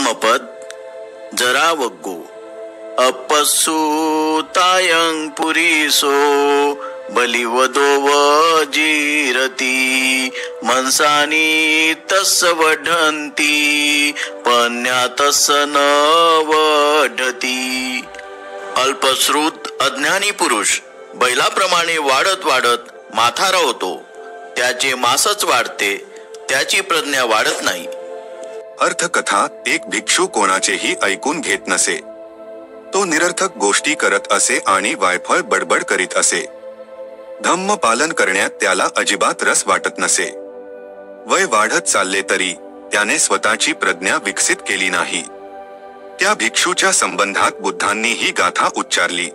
धम्मपद जरा वग्गो अपसुतायं पुरीसो बलिवदोव जीरती मनसानी तस वढंती पन्यातस न वढती. अल्पश्रुत अज्ञानी पुरुष बैलाप्रमाणे वाढत वाढत माथारा होतो. त्याचे मासच वाढते, त्याची प्रज्ञा वाढत नाही. अर्थकथा. एक भिक्षू कोणाचेही ऐकून घेत नसे. तो निरर्थक गोष्टी करत असे आणि वायफळ बडबड करीत असे. धम्म पालन करण्यात त्याला अजिबात रस वाटत नसे. वय वाढत चालले तरी त्याने स्वतःची प्रज्ञा विकसित केली नाही. त्या भिक्षूच्या संबंधात बुद्धांनी ही गाथा उच्चारली.